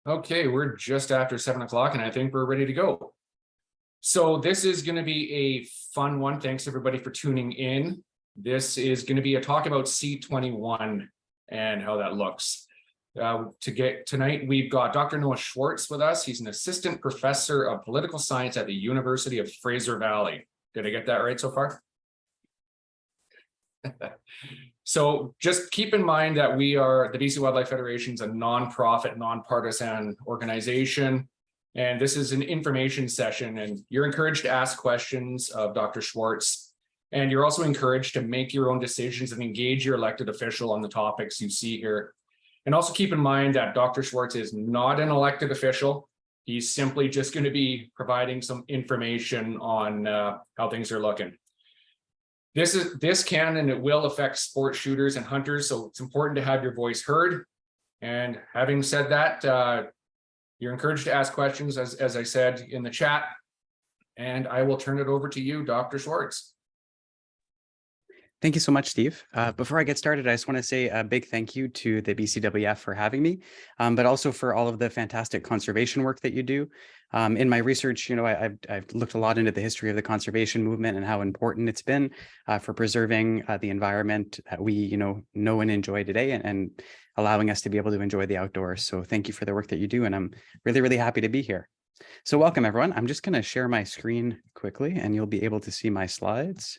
Okay, we're just after 7 o'clock and I think we're ready to go. So this is going to be a fun one. Thanks everybody for tuning in. This is going to be a talk about C-21 and how that looks. Tonight, we've got Dr. Noah Schwartz with us. He's an assistant professor of political science at the University of Fraser Valley. Did I get that right so far? So just keep in mind that we are, the BC Wildlife Federation is a nonprofit, nonpartisan organization. And this is an information session, and you're encouraged to ask questions of Dr. Schwartz. And you're also encouraged to make your own decisions and engage your elected official on the topics you see here. And also keep in mind that Dr. Schwartz is not an elected official. He's simply just going to be providing some information on how things are looking. This can and it will affect sport shooters and hunters, so it's important to have your voice heard. And having said that, you're encouraged to ask questions, as I said, in the chat. And I will turn it over to you, Dr. Schwartz. Thank you so much, Steve. Before I get started, I just want to say a big thank you to the BCWF for having me, but also for all of the fantastic conservation work that you do. In my research, I've looked a lot into the history of the conservation movement and how important it's been for preserving the environment that we, know and enjoy today, and allowing us to be able to enjoy the outdoors. So thank you for the work that you do, and I'm really, really happy to be here. So welcome, everyone. I'm just going to share my screen quickly, and you'll be able to see my slides.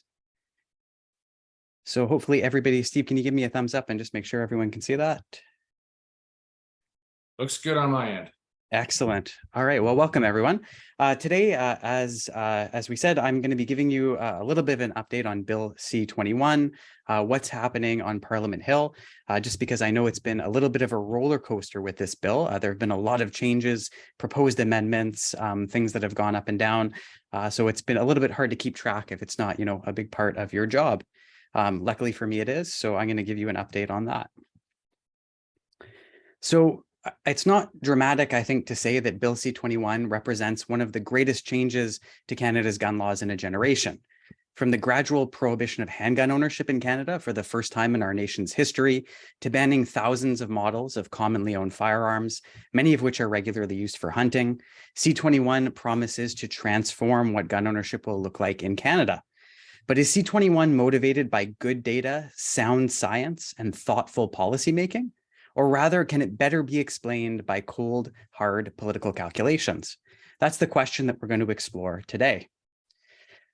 So hopefully everybody, Steve, can you give me a thumbs up and just make sure everyone can see that? Looks good on my end. Excellent. All right. Well, welcome everyone. Today, as we said, I'm going to be giving you a little bit of an update on Bill C-21, what's happening on Parliament Hill, just because I know it's been a little bit of a roller coaster with this bill. There have been a lot of changes, proposed amendments, things that have gone up and down. So it's been a little bit hard to keep track if it's not, a big part of your job. Luckily for me, it is. So I'm going to give you an update on that. So it's not dramatic, I think, to say that Bill C-21 represents one of the greatest changes to Canada's gun laws in a generation. From the gradual prohibition of handgun ownership in Canada for the first time in our nation's history, to banning thousands of models of commonly owned firearms, many of which are regularly used for hunting, C-21 promises to transform what gun ownership will look like in Canada. But is C-21 motivated by good data, sound science, and thoughtful policymaking? Or rather, can it better be explained by cold, hard political calculations? That's the question that we're going to explore today.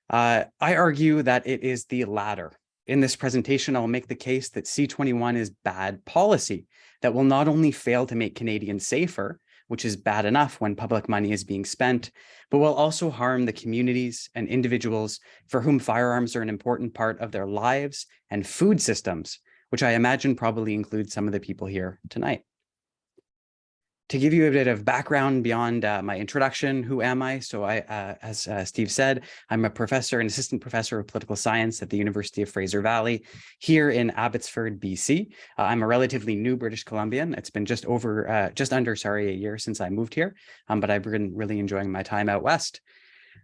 I argue that it is the latter. In this presentation, I'll make the case that C-21 is bad policy that will not only fail to make Canadians safer, which is bad enough when public money is being spent, but will also harm the communities and individuals for whom firearms are an important part of their lives and food systems, which I imagine probably includes some of the people here tonight. To give you a bit of background beyond my introduction, who am I? So as Steve said, I'm a professor and assistant professor of political science at the University of Fraser Valley here in Abbotsford, BC. I'm a relatively new British Columbian. It's been just under a year since I moved here, but I've been really enjoying my time out west.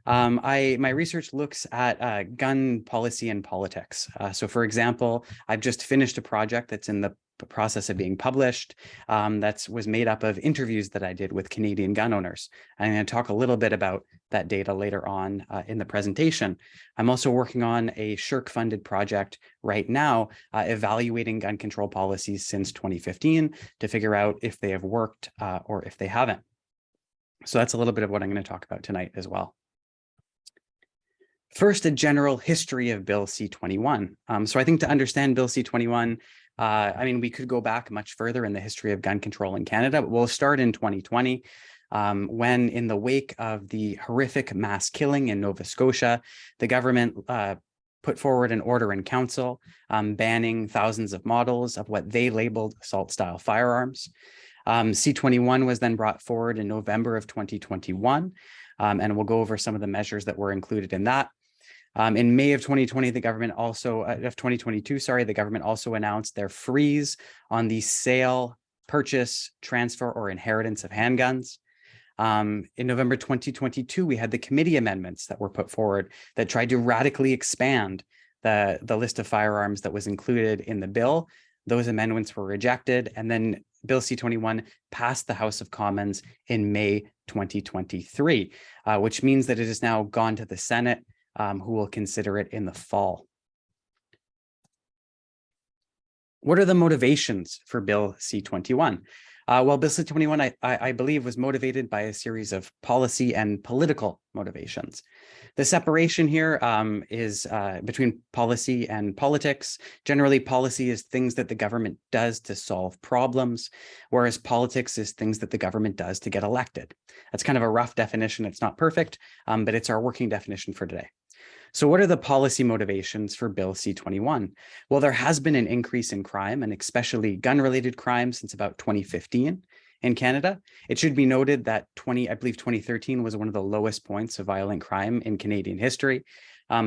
My research looks at gun policy and politics. So for example, I've just finished a project that's in the process of being published that was made up of interviews that I did with Canadian gun owners. I'm going to talk a little bit about that data later on in the presentation. I'm also working on a SSHRC-funded project right now, evaluating gun control policies since 2015 to figure out if they have worked or if they haven't. So that's a little bit of what I'm going to talk about tonight as well. First, a general history of Bill C-21. So I think to understand Bill C-21, we could go back much further in the history of gun control in Canada, but we'll start in 2020, when in the wake of the horrific mass killing in Nova Scotia, the government put forward an order in council banning thousands of models of what they labeled assault-style firearms. C-21 was then brought forward in November of 2021, and we'll go over some of the measures that were included in that. In May of 2020, the government also, of 2022, sorry, the government also announced their freeze on the sale, purchase, transfer, or inheritance of handguns. In November 2022, we had the committee amendments that were put forward that tried to radically expand the list of firearms that was included in the bill. Those amendments were rejected. And then Bill C-21 passed the House of Commons in May 2023, which means that it has now gone to the Senate, who will consider it in the fall. What are the motivations for Bill C-21? Well, Bill C-21, I believe, was motivated by a series of policy and political motivations. The separation here is between policy and politics. Generally, policy is things that the government does to solve problems, whereas politics is things that the government does to get elected. That's kind of a rough definition. It's not perfect, but it's our working definition for today. So what are the policy motivations for Bill C-21? Well, there has been an increase in crime, and especially gun-related crime, since about 2015 in Canada. It should be noted that I believe 2013 was one of the lowest points of violent crime in Canadian history.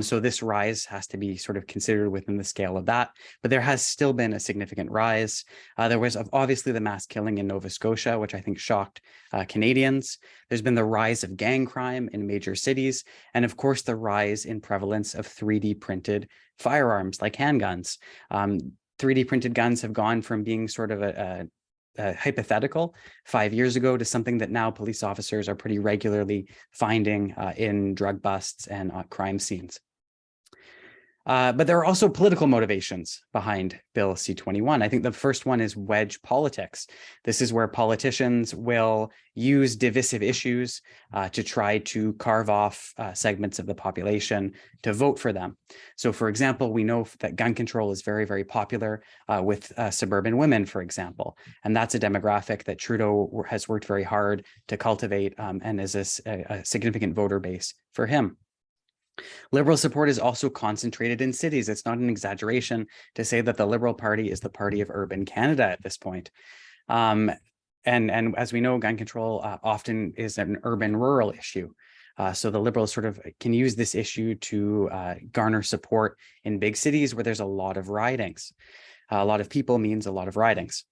So this rise has to be sort of considered within the scale of that, but there has still been a significant rise. There was obviously the mass killing in Nova Scotia, which I think shocked Canadians. There's been the rise of gang crime in major cities, and of course the rise in prevalence of 3D printed firearms like handguns. 3D printed guns have gone from being sort of a hypothetical 5 years ago to something that now police officers are pretty regularly finding in drug busts and crime scenes. But there are also political motivations behind Bill C-21. I think the first one is wedge politics. This is where politicians will use divisive issues to try to carve off segments of the population to vote for them. So, for example, we know that gun control is very, very popular with suburban women, for example. And that's a demographic that Trudeau has worked very hard to cultivate and is a significant voter base for him. Liberal support is also concentrated in cities. It's not an exaggeration to say that the Liberal Party is the party of urban Canada at this point. And as we know, gun control often is an urban-rural issue. So the Liberals sort of can use this issue to garner support in big cities where there's a lot of ridings. A lot of people means a lot of ridings.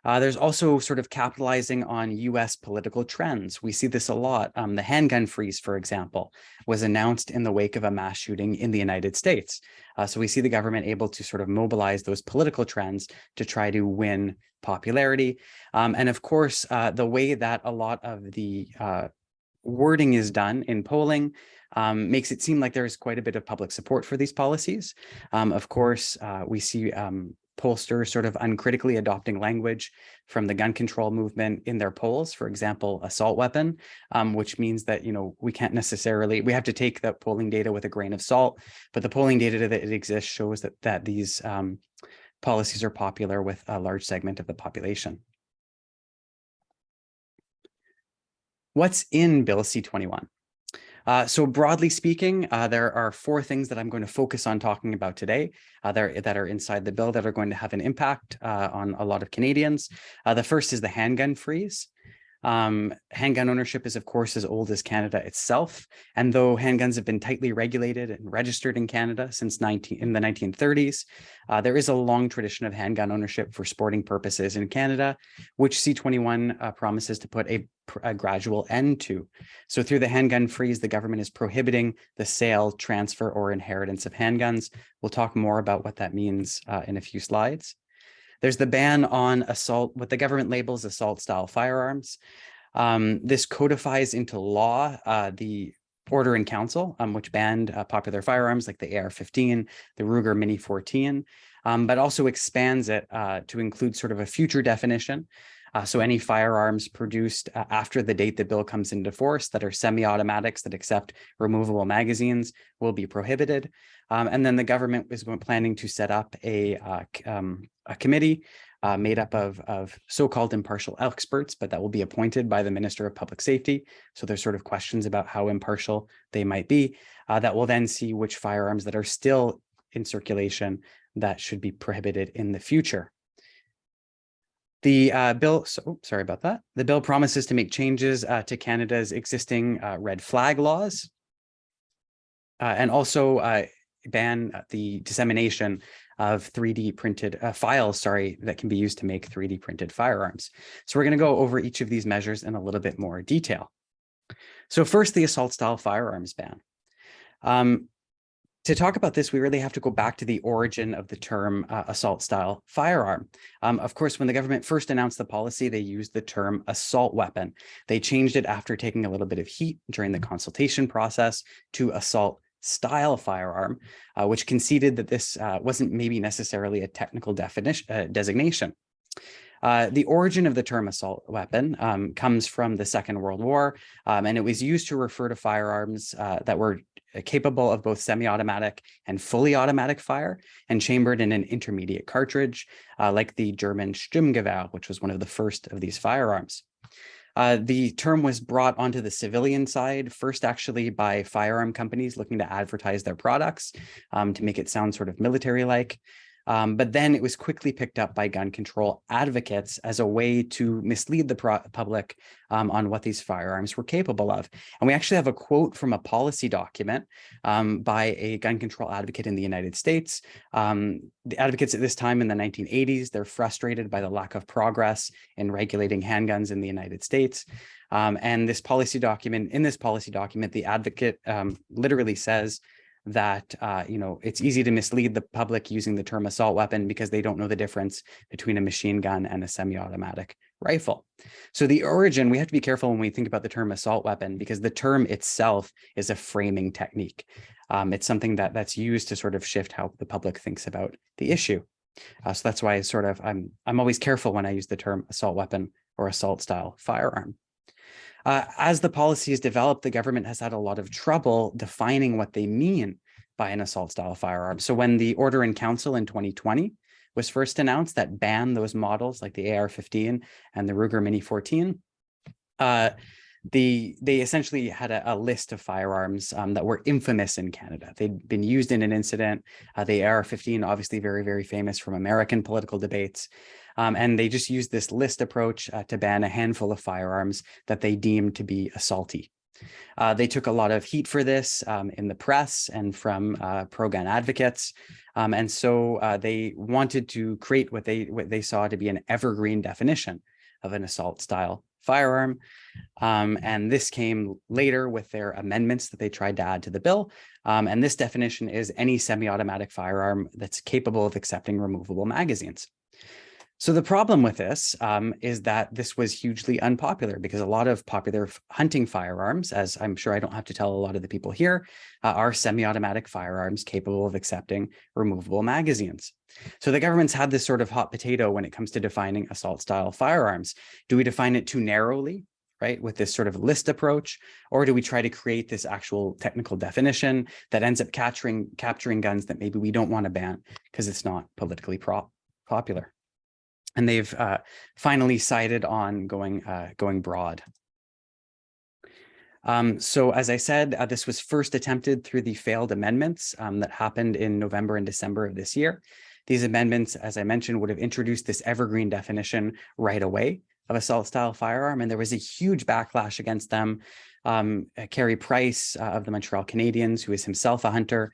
There's also sort of capitalizing on US political trends. We see this a lot. The handgun freeze, for example, was announced in the wake of a mass shooting in the United States. So we see the government able to sort of mobilize those political trends to try to win popularity. And of course, the way that a lot of the wording is done in polling makes it seem like there's quite a bit of public support for these policies. Of course, we see pollsters sort of uncritically adopting language from the gun control movement in their polls, for example, assault weapon, which means that, we can't necessarily, we have to take the polling data with a grain of salt, but the polling data that exists shows that these policies are popular with a large segment of the population. What's in Bill C-21? So broadly speaking, there are 4 things that I'm going to focus on talking about today that are inside the bill that are going to have an impact on a lot of Canadians. The first is the handgun freeze. Handgun ownership is, of course, as old as Canada itself. And though handguns have been tightly regulated and registered in Canada since in the 1930s, there is a long tradition of handgun ownership for sporting purposes in Canada, which C-21 promises to put a gradual end to. So through the handgun freeze, the government is prohibiting the sale, transfer, or inheritance of handguns. We'll talk more about what that means in a few slides. There's the ban on assault, what the government labels assault-style firearms. This codifies into law the Order in Council, which banned popular firearms like the AR-15, the Ruger Mini 14, but also expands it to include sort of a future definition. So any firearms produced after the date the bill comes into force that are semi-automatics that accept removable magazines will be prohibited. And then the government is planning to set up a committee made up of so-called impartial experts, but that will be appointed by the Minister of Public Safety. So there's sort of questions about how impartial they might be that will then see which firearms that are still in circulation that should be prohibited in the future. The bill, sorry about that. The bill promises to make changes to Canada's existing red flag laws and also ban the dissemination of 3D printed files, that can be used to make 3D printed firearms. So we're going to go over each of these measures in a little bit more detail. So first, the assault style firearms ban. To talk about this, we really have to go back to the origin of the term assault style firearm. Of course, when the government first announced the policy, they used the term assault weapon. They changed it after taking a little bit of heat during the consultation process to assault style firearm, which conceded that this wasn't maybe necessarily a technical designation. The origin of the term assault weapon comes from the Second World War, and it was used to refer to firearms that were capable of both semi-automatic and fully automatic fire and chambered in an intermediate cartridge, like the German Sturmgewehr, which was one of the first of these firearms. The term was brought onto the civilian side, first actually by firearm companies looking to advertise their products to make it sound sort of military-like. But then it was quickly picked up by gun control advocates as a way to mislead the public on what these firearms were capable of. And we actually have a quote from a policy document by a gun control advocate in the United States. The advocates at this time in the 1980s, they're frustrated by the lack of progress in regulating handguns in the United States. And in this policy document, the advocate literally says that it's easy to mislead the public using the term assault weapon because they don't know the difference between a machine gun and a semi-automatic rifle. So the origin, we have to be careful when we think about the term assault weapon because the term itself is a framing technique. It's something that's used to sort of shift how the public thinks about the issue. So that's why I'm always careful when I use the term assault weapon or assault style firearm. As the policy is developed, the government has had a lot of trouble defining what they mean by an assault style firearm. So when the order in council in 2020 was first announced that banned those models like the AR-15 and the Ruger Mini 14, they essentially had a list of firearms that were infamous in Canada. They'd been used in an incident. The AR-15, obviously very, very famous from American political debates. And they just used this list approach to ban a handful of firearms that they deemed to be assaulty. They took a lot of heat for this in the press and from pro-gun advocates. And so they wanted to create what they saw to be an evergreen definition of an assault style firearm. And this came later with their amendments that they tried to add to the bill. And this definition is any semi-automatic firearm that's capable of accepting removable magazines. So the problem with this is that this was hugely unpopular because a lot of popular hunting firearms, as I'm sure I don't have to tell a lot of the people here, are semi-automatic firearms capable of accepting removable magazines. So the government's had this sort of hot potato when it comes to defining assault style firearms. Do we define it too narrowly, right, with this sort of list approach, or do we try to create this actual technical definition that ends up capturing guns that maybe we don't want to ban because it's not politically popular? And they've finally sided on going broad. So as I said, this was first attempted through the failed amendments that happened in November and December of this year. These amendments, as I mentioned, would have introduced this evergreen definition right away of assault style firearm, and there was a huge backlash against them. Carey Price of the Montreal Canadiens, who is himself a hunter,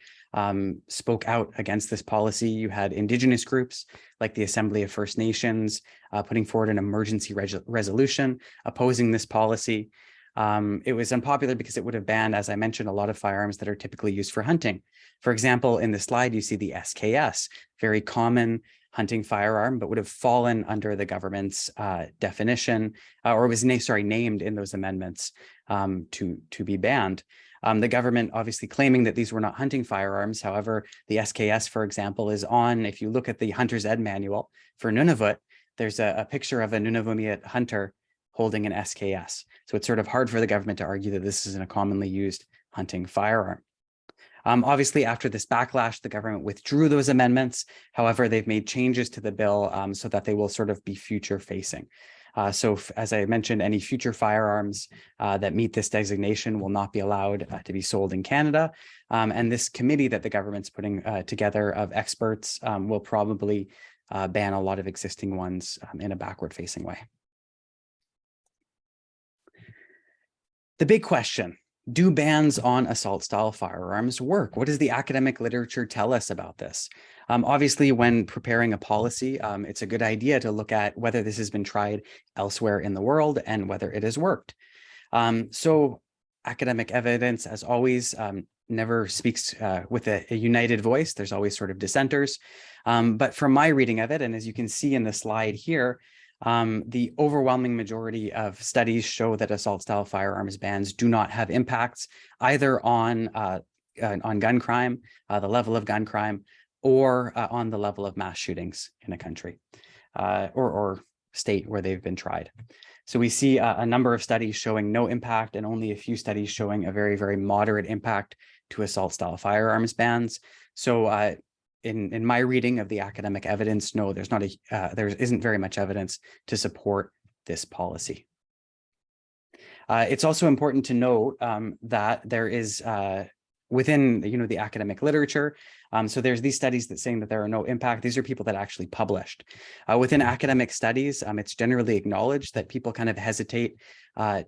spoke out against this policy. You had Indigenous groups like the Assembly of First Nations putting forward an emergency resolution opposing this policy. It was unpopular because it would have banned, as I mentioned, a lot of firearms that are typically used for hunting. For example, in the slide, you see the SKS, very common hunting firearm, but would have fallen under the government's definition, or was named in those amendments to be banned. The government obviously claiming that these were not hunting firearms. However, the SKS, for example, is on, if you look at the Hunter's Ed manual for Nunavut, there's a picture of a Nunavummiut hunter holding an SKS. So it's sort of hard for the government to argue that this isn't a commonly used hunting firearm. Obviously, after this backlash, the government withdrew those amendments. However, they've made changes to the bill so that they will sort of be future facing. So as I mentioned, any future firearms that meet this designation will not be allowed to be sold in Canada. And this committee that the government's putting together of experts will probably ban a lot of existing ones in a backward facing way. The big question: do bans on assault style firearms work? What does the academic literature tell us about this? Obviously, when preparing a policy, it's a good idea to look at whether this has been tried elsewhere in the world and whether it has worked. So academic evidence, as always, never speaks with a united voice. There's always sort of dissenters. But from my reading of it, and as you can see in the slide here, the overwhelming majority of studies show that assault-style firearms bans do not have impacts either on gun crime, the level of gun crime, or on the level of mass shootings in a country or state where they've been tried. So we see a number of studies showing no impact and only a few studies showing a very, very moderate impact to assault-style firearms bans. So in my reading of the academic evidence, no, there isn't very much evidence to support this policy. It's also important to note that there is within the academic literature. So there's these studies that saying that there are no impact. These are people that actually published. Within academic studies, it's generally acknowledged that people kind of hesitate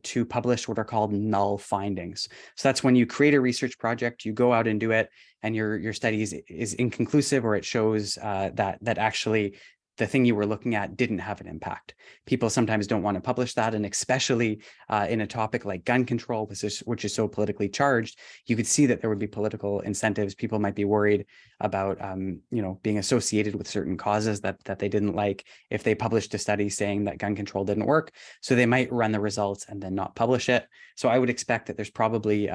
to publish what are called null findings. So that's when you create a research project, you go out and do it, and your study is inconclusive, or it shows that actually the thing you were looking at didn't have an impact. People sometimes don't want to publish that, and especially in a topic like gun control, which is so politically charged, you could see that there would be political incentives. People might be worried about being associated with certain causes that they didn't like if they published a study saying that gun control didn't work. So they might run the results and then not publish it. So I would expect that there's probably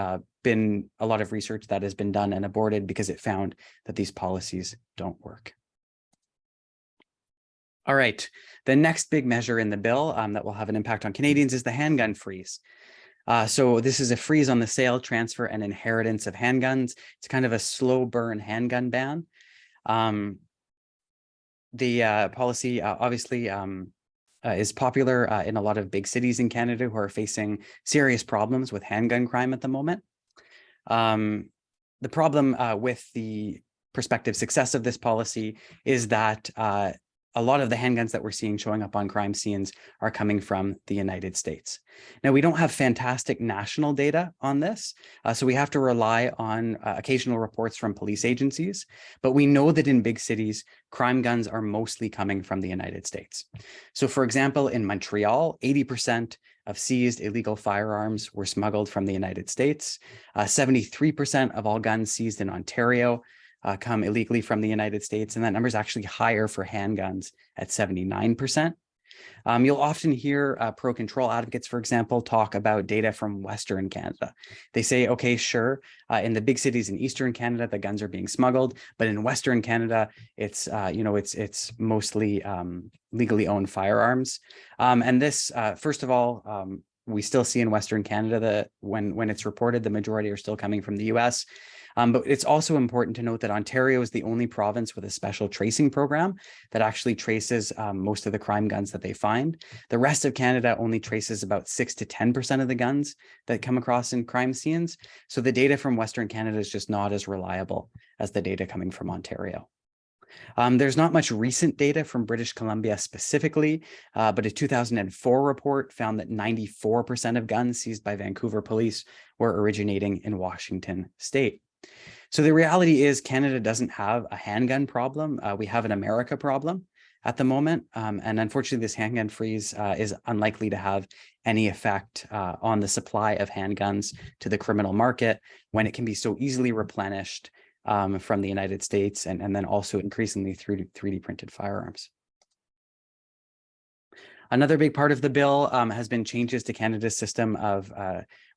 been a lot of research that has been done and aborted because it found that these policies don't work. All right, the next big measure in the bill that will have an impact on Canadians is the handgun freeze. So this is a freeze on the sale, transfer, and inheritance of handguns. It's kind of a slow burn handgun ban. The policy obviously is popular in a lot of big cities in Canada who are facing serious problems with handgun crime at the moment. The problem with the prospective success of this policy is that a lot of the handguns that we're seeing showing up on crime scenes are coming from the United States. Now, we don't have fantastic national data on this, so we have to rely on occasional reports from police agencies, but we know that in big cities, crime guns are mostly coming from the United States. So for example, in Montreal, 80% of seized illegal firearms were smuggled from the United States. 73% of all guns seized in Ontario come illegally from the United States, and that number is actually higher for handguns at 79%. You'll often hear pro-control advocates, for example, talk about data from Western Canada. They say, okay, sure, in the big cities in Eastern Canada, the guns are being smuggled, but in Western Canada, it's it's mostly legally owned firearms. And this, first of all, we still see in Western Canada that when it's reported, the majority are still coming from the US. But it's also important to note that Ontario is the only province with a special tracing program that actually traces most of the crime guns that they find. The rest of Canada only traces about 6 to 10% of the guns that come across in crime scenes. So the data from Western Canada is just not as reliable as the data coming from Ontario. There's not much recent data from British Columbia specifically, but a 2004 report found that 94% of guns seized by Vancouver police were originating in Washington state. So the reality is Canada doesn't have a handgun problem. We have an America problem at the moment. And unfortunately, this handgun freeze is unlikely to have any effect on the supply of handguns to the criminal market when it can be so easily replenished from the United States and then also increasingly through 3D printed firearms. Another big part of the bill has been changes to Canada's system of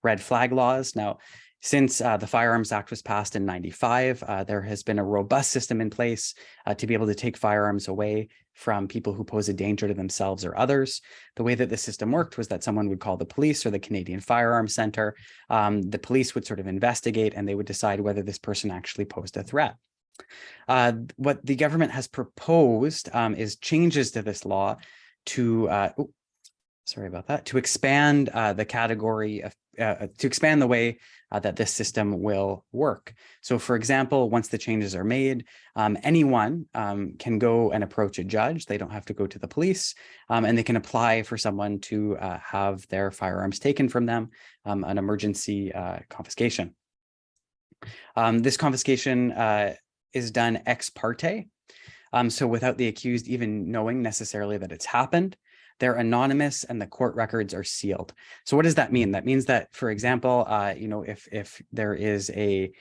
red flag laws. Now, since the Firearms Act was passed in '95, there has been a robust system in place to be able to take firearms away from people who pose a danger to themselves or others. The way that the system worked was that someone would call the police or the Canadian Firearms Centre. The police would sort of investigate and they would decide whether this person actually posed a threat. What the government has proposed is changes to this law to to expand the category of, to expand the way that this system will work. So for example, once the changes are made, anyone can go and approach a judge. They don't have to go to the police, and they can apply for someone to have their firearms taken from them, an emergency confiscation. This confiscation is done ex parte, so without the accused even knowing necessarily that it's happened. They're anonymous and the court records are sealed. So what does that mean? That means that, for example, if there is a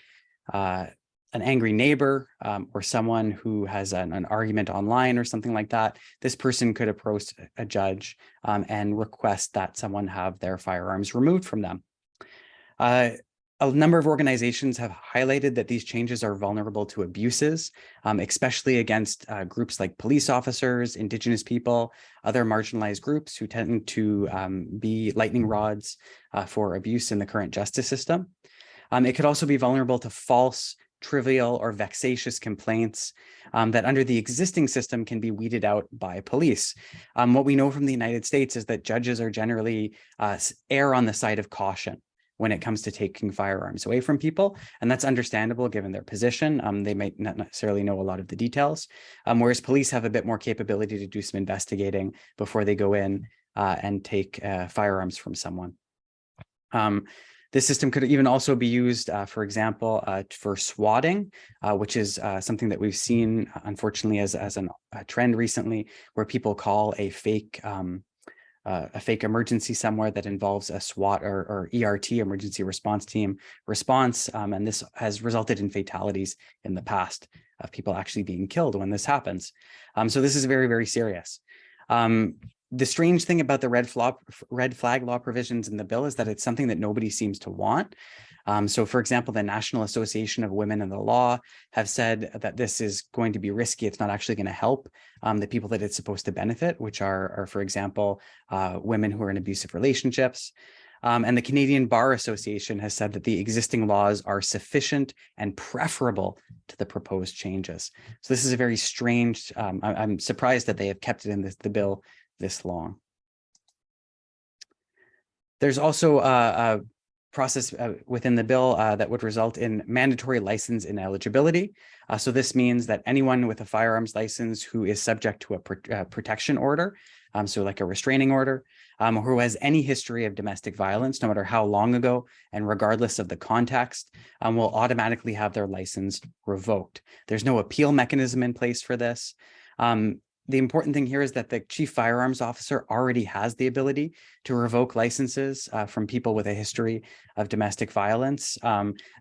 an angry neighbor or someone who has an argument online or something like that, this person could approach a judge and request that someone have their firearms removed from them. A number of organizations have highlighted that these changes are vulnerable to abuses, especially against groups like police officers, Indigenous people, other marginalized groups who tend to be lightning rods for abuse in the current justice system. It could also be vulnerable to false, trivial, or vexatious complaints that under the existing system can be weeded out by police. What we know from the United States is that judges are generally err on the side of caution when it comes to taking firearms away from people. And that's understandable given their position. They might not necessarily know a lot of the details, whereas police have a bit more capability to do some investigating before they go in and take firearms from someone. This system could even also be used, for example, for swatting, which is something that we've seen, unfortunately, as a trend recently, where people call a fake emergency somewhere that involves a SWAT or ERT, emergency response team response. And this has resulted in fatalities in the past of people actually being killed when this happens. So this is very, very serious. The strange thing about the red flag law provisions in the bill is that it's something that nobody seems to want. So, for example, the National Association of Women in the Law have said that this is going to be risky. It's not actually going to help the people that it's supposed to benefit, which are for example, women who are in abusive relationships. And the Canadian Bar Association has said that the existing laws are sufficient and preferable to the proposed changes. So this is a very strange, I'm surprised that they have kept it in the bill this long. There's also a process within the bill that would result in mandatory license ineligibility. So this means that anyone with a firearms license who is subject to a protection order, so like a restraining order, who has any history of domestic violence, no matter how long ago and regardless of the context, will automatically have their license revoked. There's no appeal mechanism in place for this. The important thing here is that the chief firearms officer already has the ability to revoke licenses from people with a history of domestic violence.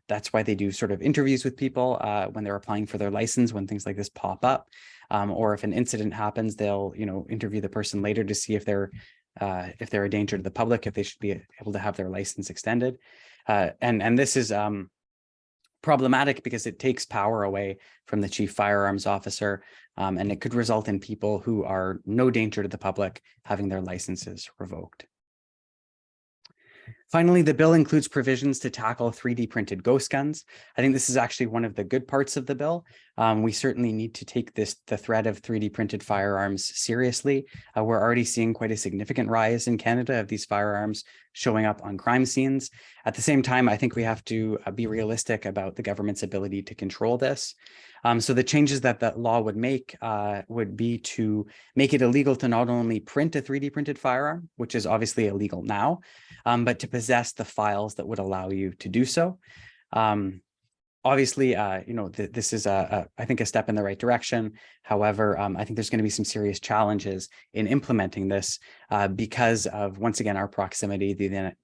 That's why they do sort of interviews with people when they're applying for their license, when things like this pop up. Or if an incident happens, they'll interview the person later to see if they're a danger to the public, if they should be able to have their license extended. And this is problematic because it takes power away from the chief firearms officer, and it could result in people who are no danger to the public having their licenses revoked. Finally, the bill includes provisions to tackle 3D printed ghost guns. I think this is actually one of the good parts of the bill. We certainly need to take the threat of 3D printed firearms seriously. We're already seeing quite a significant rise in Canada of these firearms showing up on crime scenes. At the same time, I think we have to be realistic about the government's ability to control this. So the changes that the law would make would be to make it illegal to not only print a 3D printed firearm, which is obviously illegal now, but to possess the files that would allow you to do so. Obviously, this is I think a step in the right direction. However, I think there's going to be some serious challenges in implementing this because of, once again, our proximity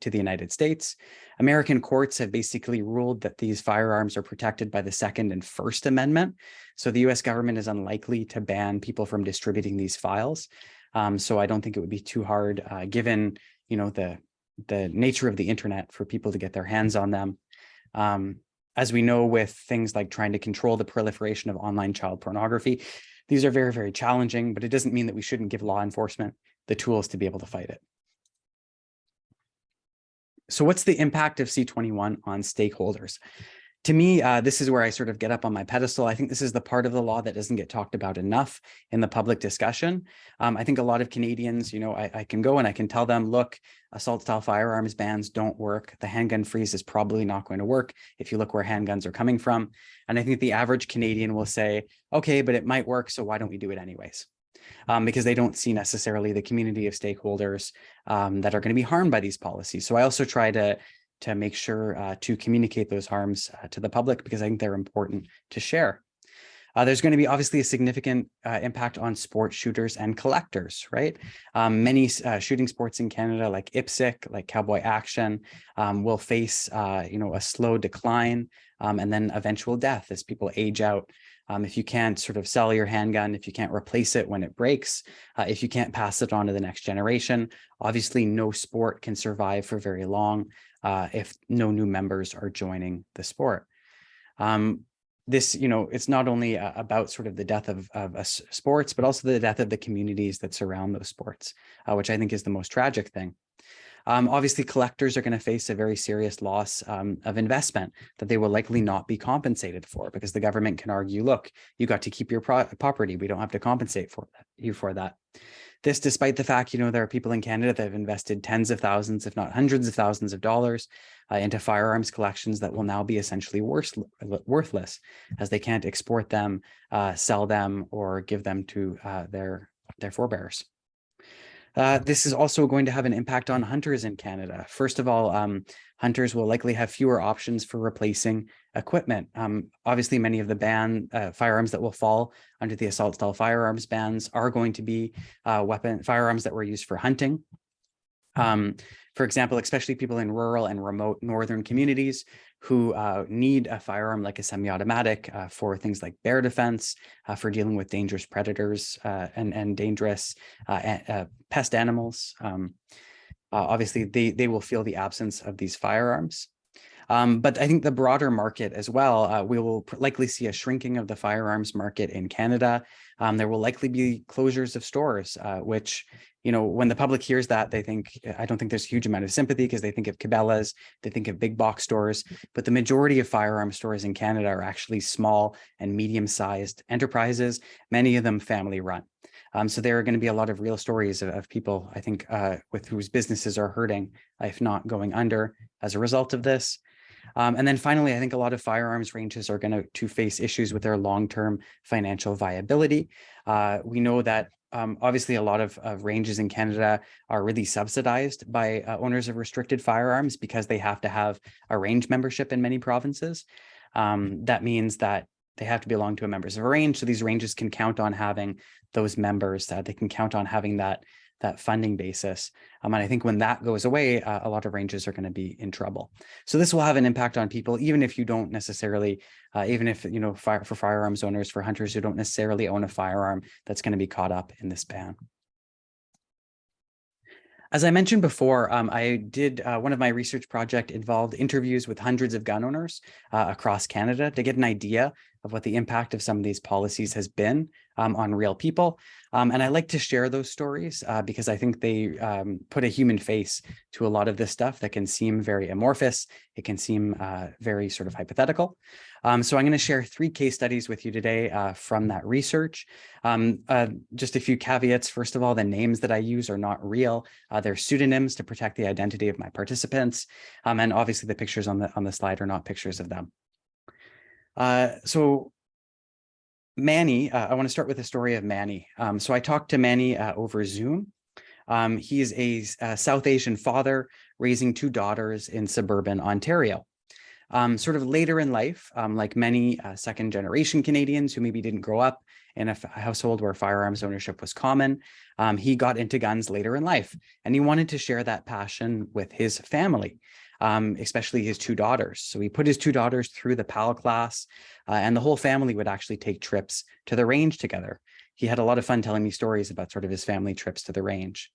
to the United States. American courts have basically ruled that these firearms are protected by the Second and First Amendment. So the US government is unlikely to ban people from distributing these files. So I don't think it would be too hard, given the nature of the internet, for people to get their hands on them. As we know, with things like trying to control the proliferation of online child pornography, these are very, very challenging, but it doesn't mean that we shouldn't give law enforcement the tools to be able to fight it. So what's the impact of C-21 on stakeholders? To me, this is where I sort of get up on my pedestal. I think this is the part of the law that doesn't get talked about enough in the public discussion. I think a lot of Canadians, I can go and I can tell them, look, assault style firearms bans don't work. The handgun freeze is probably not going to work if you look where handguns are coming from. And I think the average Canadian will say, okay, but it might work, so why don't we do it anyways? Because they don't see necessarily the community of stakeholders that are going to be harmed by these policies. So I also try to make sure to communicate those harms to the public, because I think they're important to share. There's going to be obviously a significant impact on sport shooters and collectors, right? Many shooting sports in Canada, like IPSC, like cowboy action, will face, a slow decline and then eventual death as people age out. If you can't sort of sell your handgun, if you can't replace it when it breaks, if you can't pass it on to the next generation, obviously no sport can survive for very long if no new members are joining the sport. This, it's not only about sort of the death of sports, but also the death of the communities that surround those sports, which I think is the most tragic thing. Obviously, collectors are going to face a very serious loss of investment that they will likely not be compensated for, because the government can argue, look, you got to keep your property. We don't have to compensate you for that. This, despite the fact, there are people in Canada that have invested tens of thousands, if not hundreds of thousands of dollars into firearms collections that will now be essentially worthless, as they can't export them, sell them, or give them to their forebears. This is also going to have an impact on hunters in Canada. First of all, hunters will likely have fewer options for replacing equipment. Obviously, many of the firearms that will fall under the assault style firearms bans are going to be firearms that were used for hunting. For example, especially people in rural and remote northern communities who need a firearm like a semi-automatic for things like bear defense, for dealing with dangerous predators and dangerous pest animals. Obviously, they will feel the absence of these firearms. But I think the broader market as well, we will likely see a shrinking of the firearms market in Canada. There will likely be closures of stores, which, when the public hears that, I don't think there's a huge amount of sympathy, because they think of Cabela's, they think of big box stores, but the majority of firearm stores in Canada are actually small and medium-sized enterprises, many of them family run. So there are going to be a lot of real stories of people, I think, with whose businesses are hurting, if not going under, as a result of this. And then finally, I think a lot of firearms ranges are going to face issues with their long-term financial viability. We know that obviously a lot of ranges in Canada are really subsidized by owners of restricted firearms, because they have to have a range membership in many provinces. That means that they have to belong to a members of a range. So these ranges can count on having those members, they can count on having that funding basis. And I think when that goes away, a lot of ranges are going to be in trouble. So this will have an impact on people, even if you don't necessarily, even if, for firearms owners, for hunters who don't necessarily own a firearm that's going to be caught up in this ban. As I mentioned before, I did one of my research project involved interviews with hundreds of gun owners across Canada to get an idea of what the impact of some of these policies has been on real people. And I like to share those stories because I think they put a human face to a lot of this stuff that can seem very amorphous. It can seem very sort of hypothetical. So I'm going to share 3 case studies with you today from that research. Just a few caveats. First of all, the names that I use are not real. They're pseudonyms to protect the identity of my participants. And obviously the pictures on the slide are not pictures of them. So Manny, I want to start with the story of Manny. So I talked to Manny over Zoom. He is a South Asian father raising 2 daughters in suburban Ontario. Sort of later in life, like many second-generation Canadians who maybe didn't grow up in a household where firearms ownership was common, he got into guns later in life, and he wanted to share that passion with his family, especially his 2 daughters. So he put his 2 daughters through the PAL class, and the whole family would actually take trips to the range together. He had a lot of fun telling me stories about sort of his family trips to the range.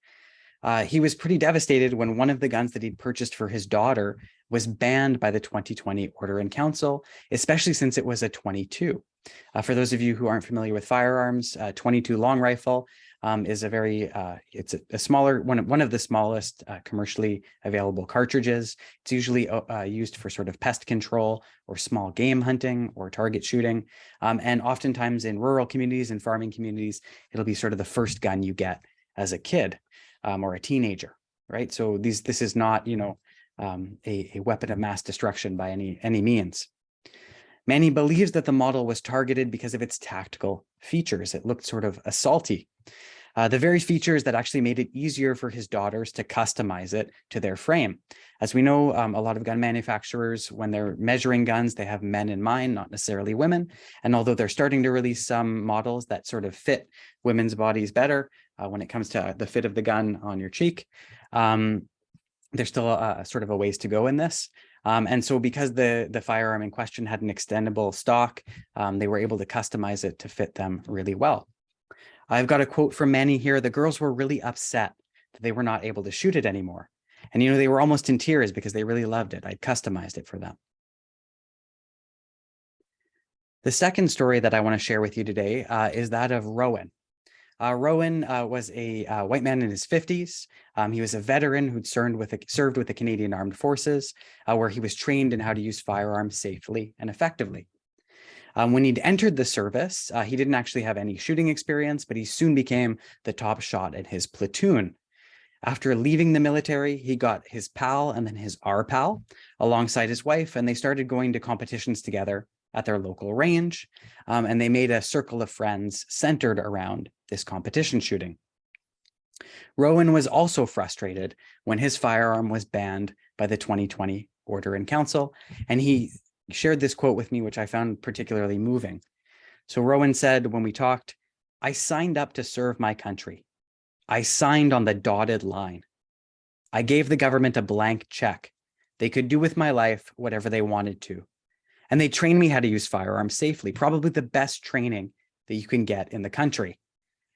He was pretty devastated when one of the guns that he'd purchased for his daughter was banned by the 2020 Order in Council, especially since it was a .22. For those of you who aren't familiar with firearms, 22 long rifle is a very, it's a smaller, one of the smallest commercially available cartridges. It's usually used for sort of pest control or small game hunting or target shooting. And oftentimes in rural communities and farming communities, it'll be sort of the first gun you get as a kid or a teenager, right? So this is not, a weapon of mass destruction by any means. Manny believes that the model was targeted because of its tactical features. It looked sort of assaulty. The very features that actually made it easier for his daughters to customize it to their frame. As we know, a lot of gun manufacturers, when they're measuring guns, they have men in mind, not necessarily women. And although they're starting to release some models that sort of fit women's bodies better when it comes to the fit of the gun on your cheek, there's still sort of a ways to go in this. And so because the firearm in question had an extendable stock, they were able to customize it to fit them really well. I've got a quote from Manny here. The girls were really upset that they were not able to shoot it anymore. And, you know, they were almost in tears because they really loved it. I'd customized it for them. The second story that I want to share with you today is that of Rowan. Rowan was a white man in his 50s. He was a veteran who'd served with the Canadian Armed Forces, where he was trained in how to use firearms safely and effectively. When he'd entered the service, he didn't actually have any shooting experience, but he soon became the top shot in his platoon. After leaving the military, he got his pal and then his R-pal alongside his wife, and they started going to competitions together at their local range, and they made a circle of friends centered around this competition shooting. Rowan was also frustrated when his firearm was banned by the 2020 Order in Council, and he shared this quote with me, which I found particularly moving. So Rowan said, when we talked, "I signed up to serve my country. I signed on the dotted line. I gave the government a blank check. They could do with my life whatever they wanted to. And they trained me how to use firearms safely, probably the best training that you can get in the country.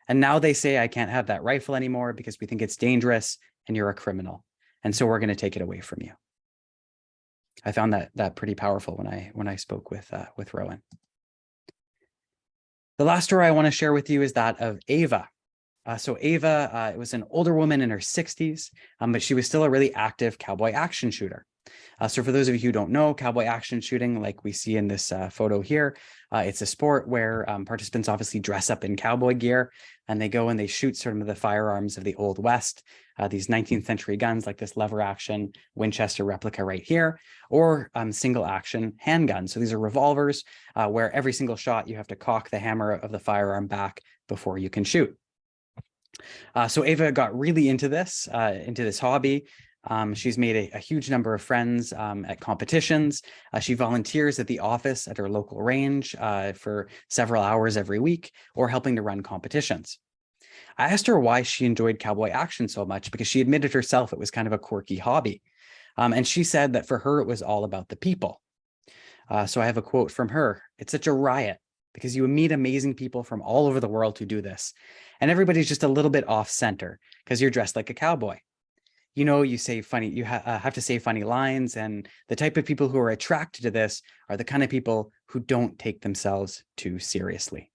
And now they say I can't have that rifle anymore because we think it's dangerous and you're a criminal. And so we're going to take it away from you." I found that pretty powerful when I spoke with Rowan. The last story I want to share with you is that of Ava. So Ava was an older woman in her 60s, but she was still a really active cowboy action shooter. So for those of you who don't know, cowboy action shooting, like we see in this photo here, it's a sport where participants obviously dress up in cowboy gear and they go and they shoot sort of the firearms of the Old West, these 19th century guns like this lever action Winchester replica right here, or single action handguns. So these are revolvers where every single shot you have to cock the hammer of the firearm back before you can shoot. So Ava got really into this hobby. She's made a huge number of friends at competitions. She volunteers at the office at her local range for several hours every week, or helping to run competitions. I asked her why she enjoyed cowboy action so much, because she admitted herself it was kind of a quirky hobby. And she said that for her, it was all about the people. So I have a quote from her. "It's such a riot because you meet amazing people from all over the world who do this. And everybody's just a little bit off center because you're dressed like a cowboy. You know, you say funny, you have to say funny lines, and the type of people who are attracted to this are the kind of people who don't take themselves too seriously."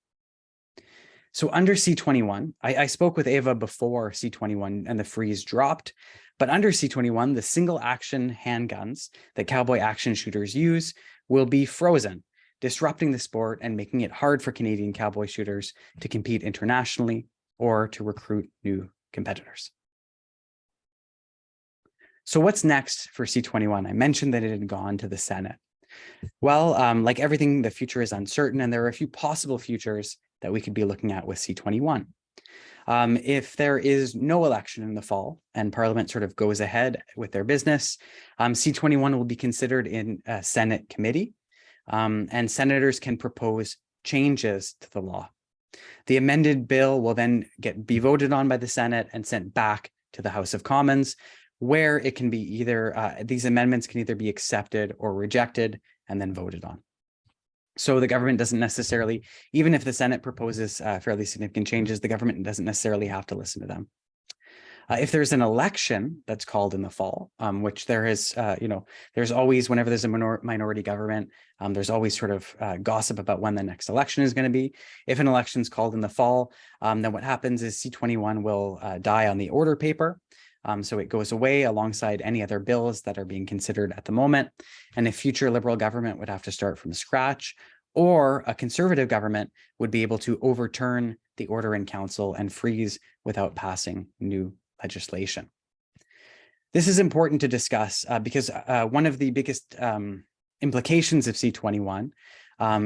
So under C-21, I spoke with Ava before C-21 and the freeze dropped, but under C-21, the single action handguns that cowboy action shooters use will be frozen, disrupting the sport and making it hard for Canadian cowboy shooters to compete internationally or to recruit new competitors. So what's next for C-21? I mentioned that it had gone to the Senate. Well, like everything, the future is uncertain, and there are a few possible futures that we could be looking at with C-21. If there is no election in the fall and Parliament sort of goes ahead with their business, C-21 will be considered in a Senate committee, and senators can propose changes to the law. The amended bill will then be voted on by the Senate and sent back to the House of Commons, where it can be either, these amendments can either be accepted or rejected and then voted on. So the government doesn't necessarily, even if the Senate proposes fairly significant changes, the government doesn't necessarily have to listen to them. If there's an election that's called in the fall, which there is, there's always, whenever there's a minority government, there's always sort of gossip about when the next election is going to be. If an election is called in the fall, then what happens is C-21 will die on the order paper. So it goes away alongside any other bills that are being considered at the moment. And a future Liberal government would have to start from scratch, or a Conservative government would be able to overturn the Order in Council and freeze without passing new legislation. This is important to discuss because one of the biggest implications of C-21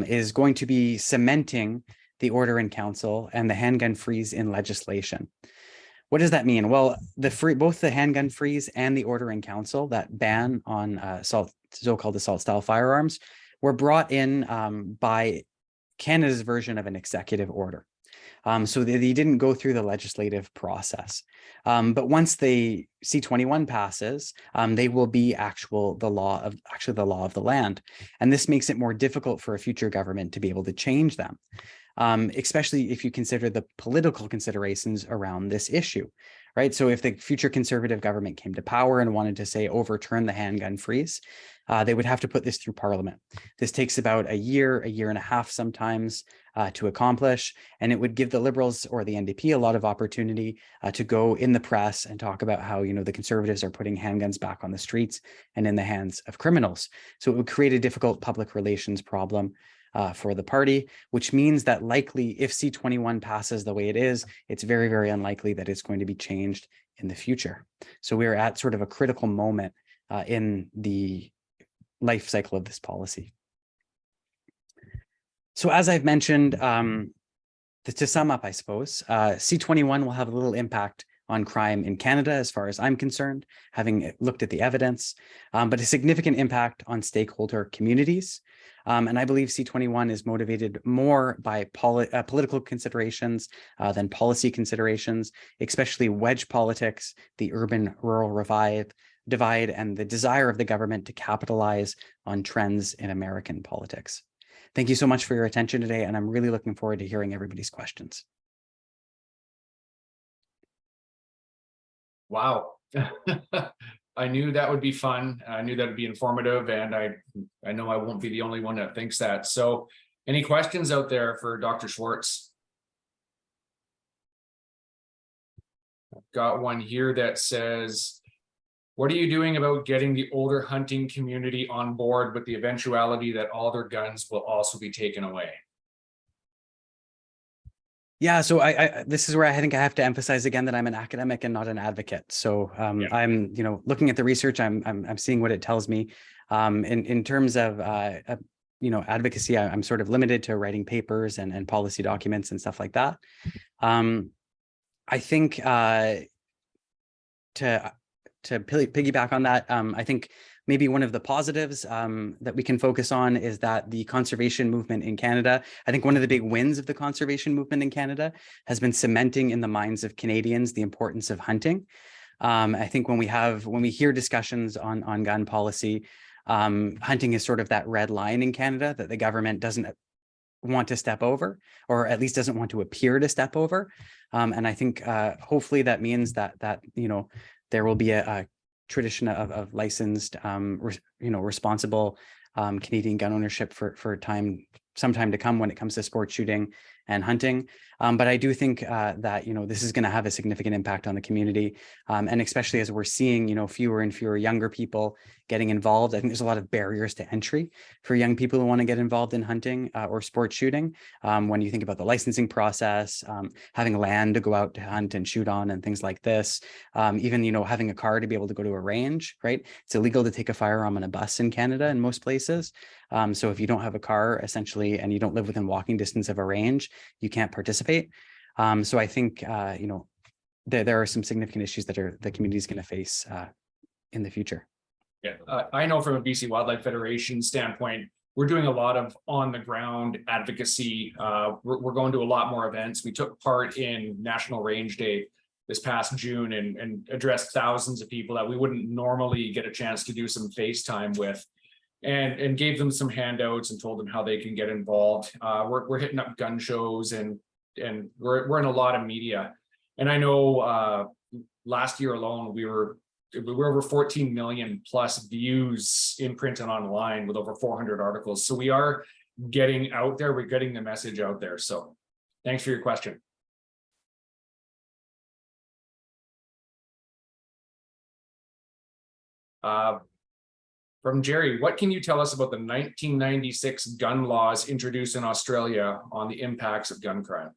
is going to be cementing the order in council, and the handgun freeze in legislation. What does that mean? Well, both the handgun freeze and the order in council, that ban on so-called assault style firearms, were brought in by Canada's version of an executive order. So they didn't go through the legislative process. But once the C-21 passes, they will be the law of the land. And this makes it more difficult for a future government to be able to change them. Especially if you consider the political considerations around this issue, right? So if the future Conservative government came to power and wanted to say overturn the handgun freeze, they would have to put this through Parliament. This takes about a year and a half sometimes to accomplish, and it would give the Liberals or the NDP a lot of opportunity to go in the press and talk about how, the Conservatives are putting handguns back on the streets and in the hands of criminals. So it would create a difficult public relations problem for the party, which means that likely if C-21 passes the way it is, it's very, very unlikely that it's going to be changed in the future. So we're at sort of a critical moment in the life cycle of this policy. So as I've mentioned, to sum up, I suppose, C-21 will have a little impact on crime in Canada, as far as I'm concerned, having looked at the evidence, but a significant impact on stakeholder communities. And I believe C-21 is motivated more by political considerations than policy considerations, especially wedge politics, the urban-rural divide, and the desire of the government to capitalize on trends in American politics. Thank you so much for your attention today, and I'm really looking forward to hearing everybody's questions. Wow. I knew that would be fun. I knew that would be informative, and I know I won't be the only one that thinks that. So any questions out there for Dr. Schwartz? I've got one here that says, what are you doing about getting the older hunting community on board with the eventuality that all their guns will also be taken away? Yeah, so this is where I think I have to emphasize again that I'm an academic and not an advocate. So I'm, looking at the research, I'm seeing what it tells me. In terms of advocacy, I'm sort of limited to writing papers and policy documents and stuff like that. I think to piggyback on that, I think maybe one of the positives that we can focus on is that the conservation movement in Canada, I think one of the big wins of the conservation movement in Canada has been cementing in the minds of Canadians the importance of hunting. I think when we hear discussions on gun policy, hunting is sort of that red line in Canada that the government doesn't want to step over, or at least doesn't want to appear to step over. And I think hopefully that means that there will be a tradition of licensed, responsible Canadian gun ownership for some time to come when it comes to sport shooting and hunting. But I do think that, this is going to have a significant impact on the community. And especially as we're seeing, fewer and fewer younger people getting involved. I think there's a lot of barriers to entry for young people who want to get involved in hunting or sport shooting. When you think about the licensing process, having land to go out to hunt and shoot on and things like this, even, having a car to be able to go to a range, right? It's illegal to take a firearm on a bus in Canada in most places. So if you don't have a car, essentially, and you don't live within walking distance of a range, you can't participate. So I think, there are some significant issues that the community is going to face in the future. Yeah, I know from a BC Wildlife Federation standpoint, we're doing a lot of on the ground advocacy. We're going to a lot more events. We took part in National Range Day this past June and addressed thousands of people that we wouldn't normally get a chance to do some FaceTime with, and gave them some handouts and told them how they can get involved. We're hitting up gun shows and we're in a lot of media. And I know last year alone, we were over 14 million plus views in print and online with over 400 articles. So we are getting out there. We're getting the message out there. So thanks for your question. From Jerry, what can you tell us about the 1996 gun laws introduced in Australia on the impacts of gun crime?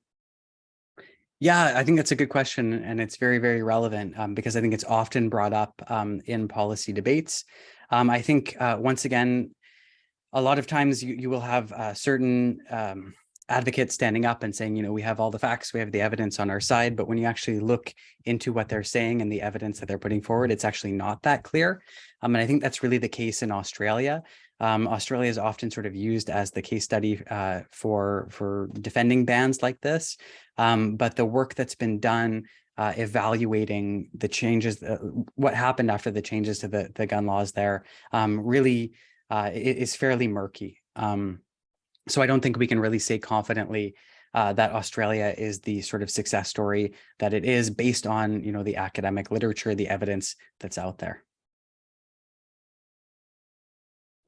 Yeah, I think that's a good question, and it's very, very relevant because I think it's often brought up in policy debates. I think once again, a lot of times you will have certain advocates standing up and saying, we have all the facts, we have the evidence on our side, but when you actually look into what they're saying and the evidence that they're putting forward, it's actually not that clear. And I think that's really the case in Australia. Australia is often sort of used as the case study for defending bans like this. But the work that's been done evaluating the changes, what happened after the changes to the gun laws there, really is fairly murky. So I don't think we can really say confidently that Australia is the sort of success story that it is based on, the academic literature, the evidence that's out there.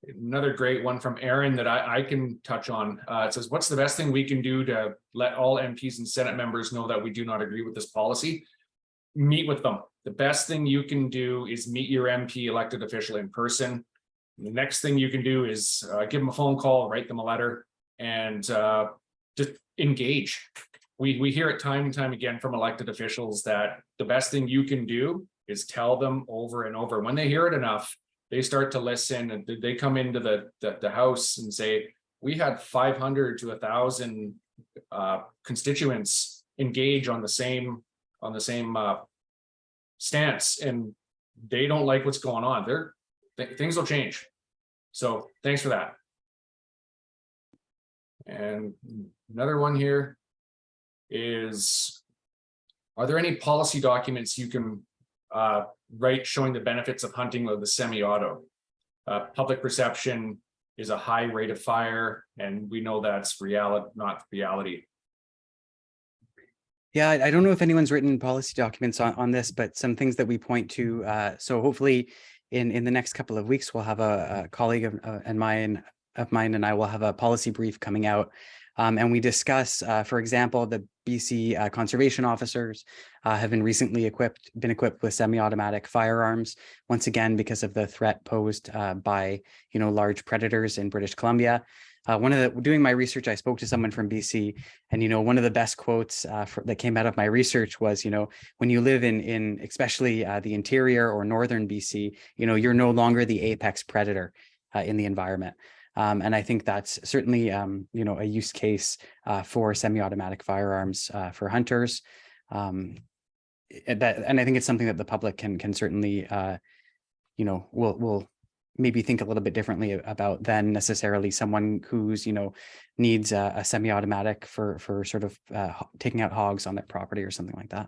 Another great one from Aaron that I can touch on. It says, what's the best thing we can do to let all MPs and Senate members know that we do not agree with this policy? Meet with them. The best thing you can do is meet your MP elected official in person. The next thing you can do is give them a phone call, write them a letter, and just engage. We hear it time and time again from elected officials that the best thing you can do is tell them over and over. When they hear it enough, they start to listen, and they come into the house and say, we had 500 to 1,000 constituents engage on the same stance, and they don't like what's going on. Things will change. So thanks for that. And another one here is, are there any policy documents you can write showing the benefits of hunting with the semi-auto? Public perception is a high rate of fire, and we know that's reality, not reality. Yeah, I don't know if anyone's written policy documents on this, but some things that we point to. So hopefully in the next couple of weeks, we'll have a colleague of mine and I will have a policy brief coming out. And we discuss, for example, the BC conservation officers have been recently equipped with semi-automatic firearms, once again, because of the threat posed by, large predators in British Columbia. Doing my research, I spoke to someone from BC, and, one of the best quotes that came out of my research was, when you live in especially the interior or northern BC, you're no longer the apex predator in the environment. And I think that's certainly, a use case for semi-automatic firearms for hunters. And I think it's something that the public can certainly, will maybe think a little bit differently about than necessarily someone who's, needs a semi-automatic for sort of taking out hogs on their property or something like that.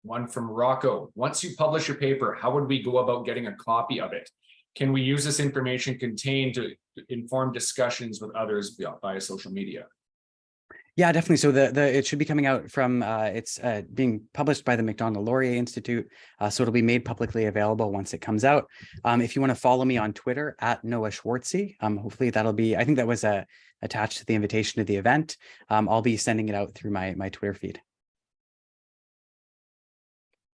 One from Rocco. Once you publish your paper, how would we go about getting a copy of it? Can we use this information contained to inform discussions with others via social media? Yeah, definitely. So it should be coming out from it's being published by the Macdonald-Laurier Institute. So it'll be made publicly available once it comes out. If you want to follow me on Twitter at Noah Schwartzy, hopefully that'll be, I think that was attached to the invitation to the event. I'll be sending it out through my Twitter feed.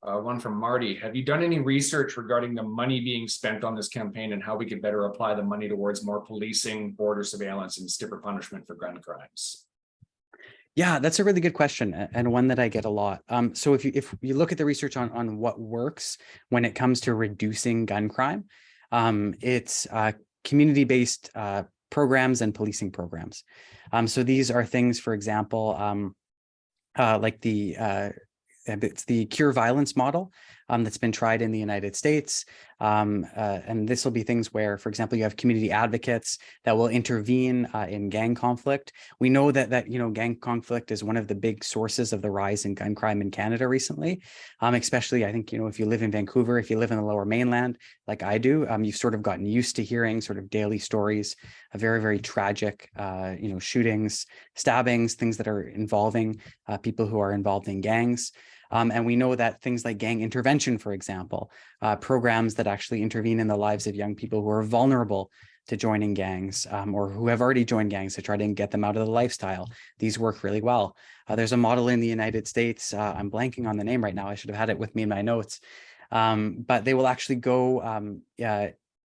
One from Marty. Have you done any research regarding the money being spent on this campaign and how we could better apply the money towards more policing, border surveillance, and stiffer punishment for gun crimes? Yeah, that's a really good question, and one that I get a lot. So if you look at the research on what works when it comes to reducing gun crime, it's community-based programs and policing programs. So these are things, for example, like it's the cure violence model that's been tried in the United States. And this will be things where, for example, you have community advocates that will intervene in gang conflict. We know that gang conflict is one of the big sources of the rise in gun crime in Canada recently. Especially, I think, if you live in Vancouver, if you live in the Lower Mainland, like I do, you've sort of gotten used to hearing sort of daily stories of very, very tragic, shootings, stabbings, things that are involving people who are involved in gangs. And we know that things like gang intervention, for example, programs that actually intervene in the lives of young people who are vulnerable to joining gangs or who have already joined gangs to try to get them out of the lifestyle. These work really well. There's a model in the United States. I'm blanking on the name right now. I should have had it with me in my notes. But they will actually go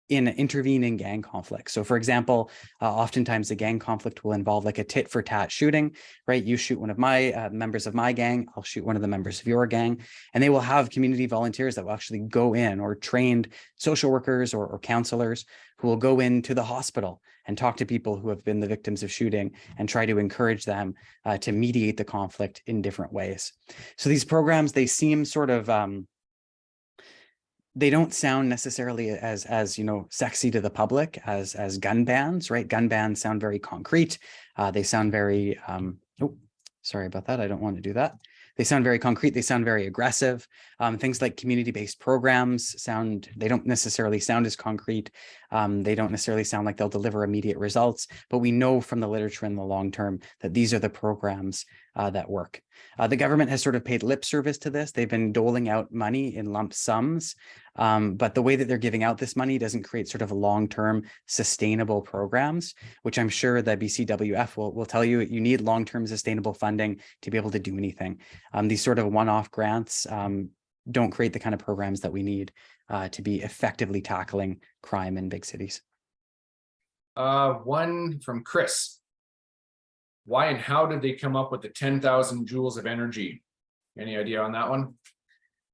intervene in gang conflict. So for example, oftentimes a gang conflict will involve like a tit for tat shooting, right? You shoot one of my members of my gang, I'll shoot one of the members of your gang, and they will have community volunteers that will actually go in, or trained social workers or counselors who will go into the hospital and talk to people who have been the victims of shooting and try to encourage them to mediate the conflict in different ways. So these programs, they seem sort of, they don't sound necessarily as sexy to the public as gun bans, right? Gun bans sound very concrete. They sound very, oh, sorry about that. I don't want to do that. They sound very concrete. They sound very aggressive. Things like community-based programs they don't necessarily sound as concrete. They don't necessarily sound like they'll deliver immediate results, but we know from the literature in the long term that these are the programs that work. The government has sort of paid lip service to this. They've been doling out money in lump sums, but the way that they're giving out this money doesn't create sort of long-term sustainable programs, which I'm sure the BCWF will tell you need long-term sustainable funding to be able to do anything. These sort of one-off grants don't create the kind of programs that we need to be effectively tackling crime in big cities. One from Chris. Why and how did they come up with the 10,000 joules of energy? Any idea on that one?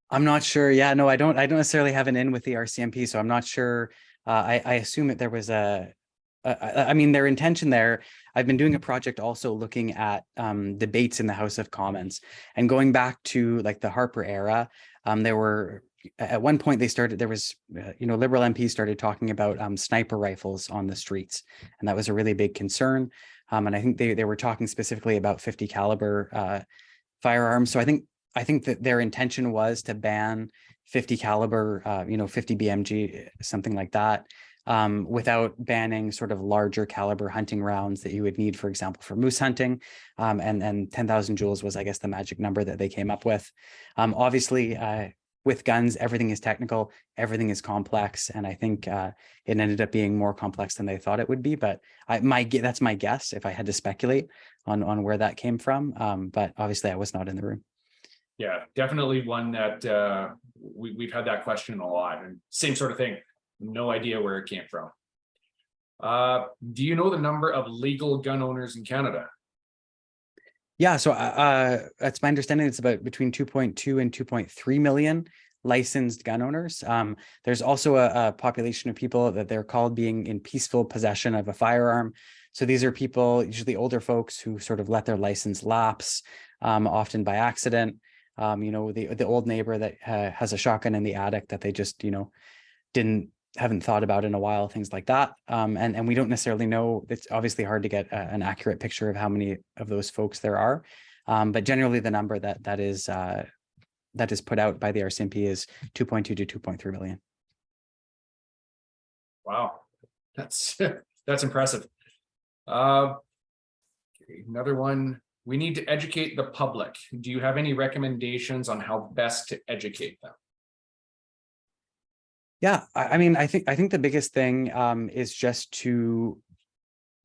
I'm not sure. Yeah, no, I don't necessarily have an in with the RCMP, so I'm not sure. I assume that there was I mean, their intention there. I've been doing a project also looking at debates in the House of Commons, and going back to like the Harper era, there were at one point there was Liberal MPs started talking about sniper rifles on the streets, and that was a really big concern. And I think they were talking specifically about 50 caliber firearms. So I think that their intention was to ban 50 caliber, 50 BMG, something like that, without banning sort of larger caliber hunting rounds that you would need, for example, for moose hunting. And 10,000 joules was, I guess, the magic number that they came up with. Obviously, with guns, everything is technical, everything is complex, and I think it ended up being more complex than they thought it would be. But that's my guess if I had to speculate on where that came from. But obviously, I was not in the room. Yeah, definitely one that we've had that question a lot, and same sort of thing. No idea where it came from. Do you know the number of legal gun owners in Canada? Yeah, so that's my understanding. It's about between 2.2 and 2.3 million licensed gun owners. There's also a population of people that they're called being in peaceful possession of a firearm. So these are people, usually older folks, who sort of let their license lapse, often by accident. The old neighbor that has a shotgun in the attic that they just haven't thought about in a while, things like that. And we don't necessarily know. It's obviously hard to get an accurate picture of how many of those folks there are. But generally the number that is put out by the RCMP is 2.2 to 2.3 million. Wow, that's impressive. Another one. We need to educate the public. Do you have any recommendations on how best to educate them? Yeah, I mean, I think the biggest thing is just to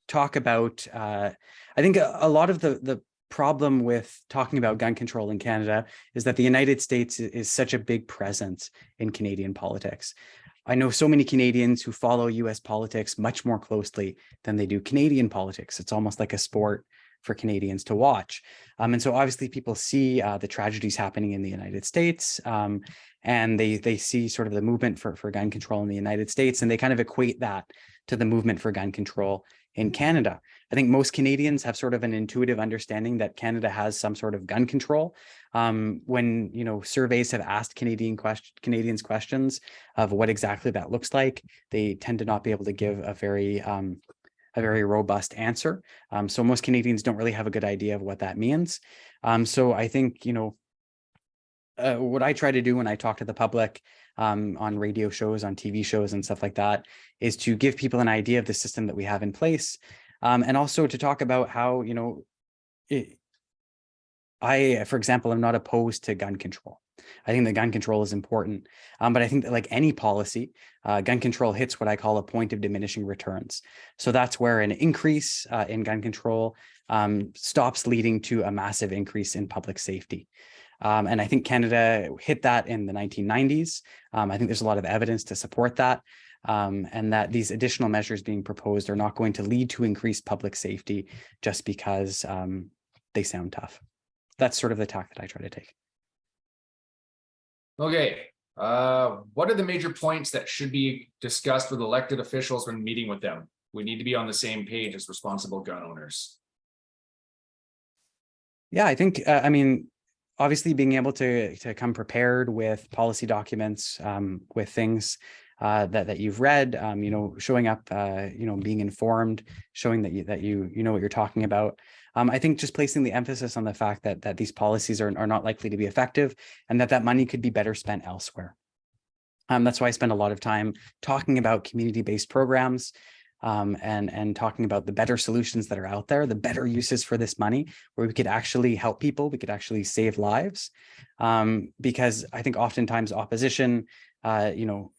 talk about. I think a lot of the problem with talking about gun control in Canada is that the United States is such a big presence in Canadian politics. I know so many Canadians who follow US politics much more closely than they do Canadian politics. It's almost like a sport for Canadians to watch. And so obviously people see the tragedies happening in the United States, and they see sort of the movement for gun control in the United States, and they kind of equate that to the movement for gun control in Canada. I think most Canadians have sort of an intuitive understanding that Canada has some sort of gun control. When surveys have asked Canadians questions of what exactly that looks like, they tend to not be able to give a very robust answer. So most Canadians don't really have a good idea of what that means. So I think, what I try to do when I talk to the public on radio shows, on TV shows and stuff like that, is to give people an idea of the system that we have in place. And also to talk about how, I, for example, am not opposed to gun control. I think that gun control is important, but I think that like any policy, gun control hits what I call a point of diminishing returns. So that's where an increase in gun control stops leading to a massive increase in public safety. And I think Canada hit that in the 1990s. I think there's a lot of evidence to support that. and that these additional measures being proposed are not going to lead to increased public safety just because they sound tough. That's sort of the tack that I try to take. Okay. What are the major points that should be discussed with elected officials when meeting with them? We need to be on the same page as responsible gun owners. Yeah, I think, I mean, obviously being able to come prepared with policy documents, with things that you've read, you know, showing up, you know, being informed, showing that you know what you're talking about. I think just placing the emphasis on the fact that these policies are not likely to be effective, and that money could be better spent elsewhere. That's why I spend a lot of time talking about community-based programs, and talking about the better solutions that are out there, the better uses for this money, where we could actually help people, we could actually save lives. Because I think oftentimes opposition, you know,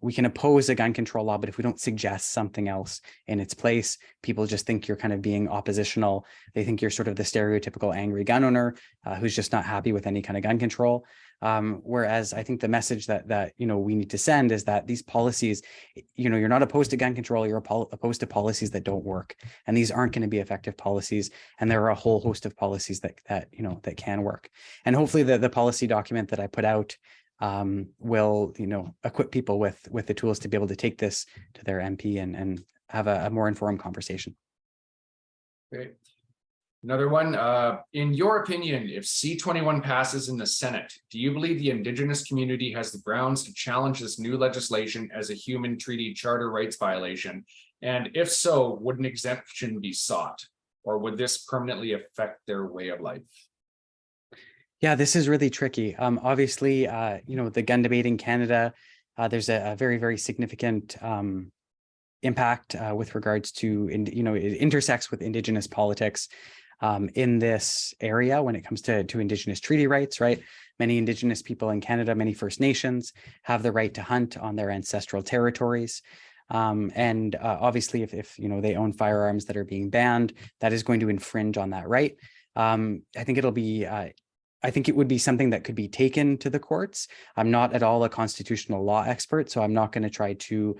we can oppose a gun control law, but if we don't suggest something else in its place, people just think you're kind of being oppositional. They think you're sort of the stereotypical angry gun owner who's just not happy with any kind of gun control. Whereas I think the message that you know we need to send is that these policies, you know, you're not opposed to gun control, you're opposed to policies that don't work, and these aren't going to be effective policies. And there are a whole host of policies that you know that can work. And hopefully the policy document that I put out will, you know, equip people with the tools to be able to take this to their MP and have a more informed conversation. Great. Another one, in your opinion, if C-21 passes in the Senate, do you believe the Indigenous community has the grounds to challenge this new legislation as a human treaty charter rights violation? And if so, would an exemption be sought, or would this permanently affect their way of life? Yeah, this is really tricky. Obviously, you know, the gun debate in Canada, there's a very, very significant impact with regards to, you know, it intersects with Indigenous politics in this area when it comes to Indigenous treaty rights, right? Many Indigenous people in Canada, many First Nations have the right to hunt on their ancestral territories. And obviously, if you know they own firearms that are being banned, that is going to infringe on that right. I think it'll be I think it would be something that could be taken to the courts. I'm not at all a constitutional law expert, so I'm not going to try to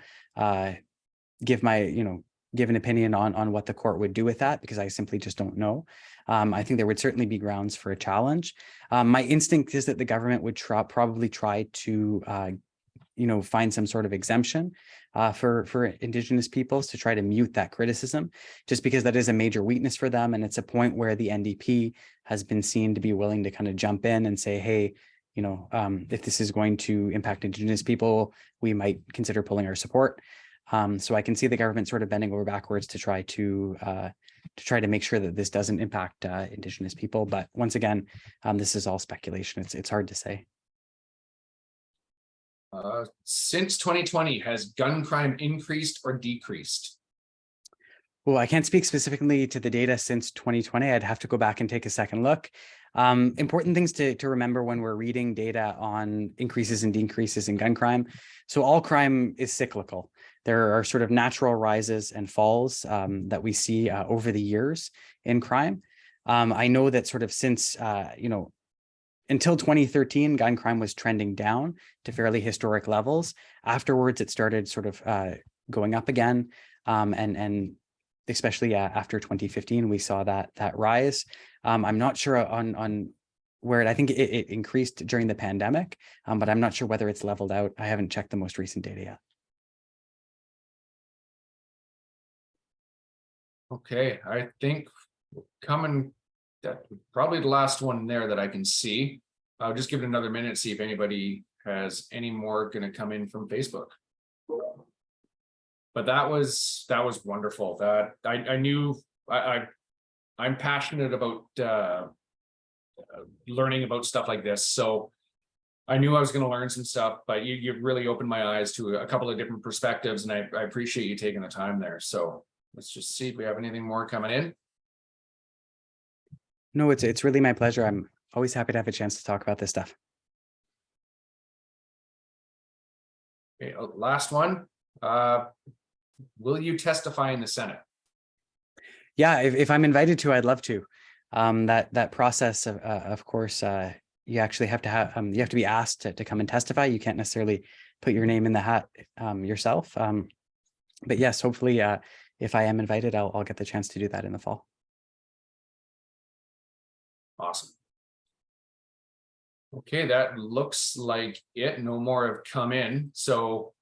give an opinion on what the court would do with that, because I simply just don't know. I think there would certainly be grounds for a challenge. My instinct is that the government would probably try to find some sort of exemption for Indigenous peoples to try to mute that criticism, just because that is a major weakness for them. And it's a point where the NDP has been seen to be willing to kind of jump in and say, hey, you know, if this is going to impact Indigenous people, we might consider pulling our support. So I can see the government sort of bending over backwards to try to make sure that this doesn't impact Indigenous people. But once again, this is all speculation. It's hard to say. Since 2020, has gun crime increased or decreased? Well, I can't speak specifically to the data since 2020. I'd have to go back and take a second look. Important things to remember when we're reading data on increases and decreases in gun crime. So all crime is cyclical. There are sort of natural rises and falls that we see over the years in crime. I know that sort of since, until 2013, gun crime was trending down to fairly historic levels. Afterwards, it started sort of going up again. And especially after 2015, we saw that rise. I'm not sure on where I think it increased during the pandemic, but I'm not sure whether it's leveled out. I haven't checked the most recent data yet. Okay, I think coming, that probably the last one there that I can see. I'll just give it another minute, see if anybody has any more going to come in from Facebook. But that was wonderful. That I knew I'm passionate about learning about stuff like this. So I knew I was going to learn some stuff, but you really opened my eyes to a couple of different perspectives, and I appreciate you taking the time there. So let's just see if we have anything more coming in. No, it's really my pleasure. I'm always happy to have a chance to talk about this stuff. Okay, last one. Will you testify in the Senate? Yeah, if I'm invited to, I'd love to. That process of course, you actually have to have you have to be asked to come and testify. You can't necessarily put your name in the hat yourself. But yes, hopefully, if I am invited, I'll get the chance to do that in the fall. Awesome. Okay, that looks like it. No more have come in. So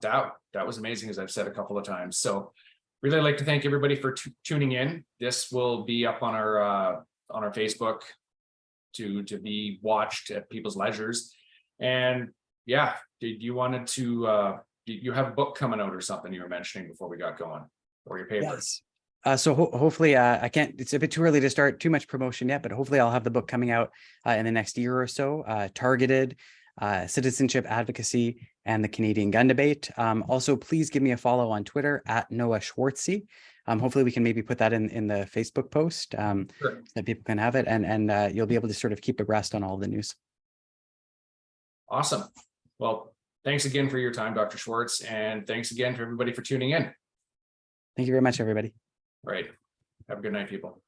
that was amazing, as I've said a couple of times. So really like to thank everybody for tuning in. This will be up on our Facebook to be watched at people's leisures. And yeah, did you wanted to you have a book coming out or something you were mentioning before we got going, or your paper? Yes. So hopefully, I can't, it's a bit too early to start too much promotion yet, but hopefully I'll have the book coming out in the next year or so, Targeted, Citizenship Advocacy, and the Canadian Gun Debate. Also, please give me a follow on Twitter at Noah Schwartzy. Hopefully we can maybe put that in the Facebook post Sure. so that people can have it, and you'll be able to sort of keep abreast on all of the news. Awesome. Well, thanks again for your time, Dr. Schwartz, and thanks again to everybody for tuning in. Thank you very much, everybody. All right. Have a good night, people.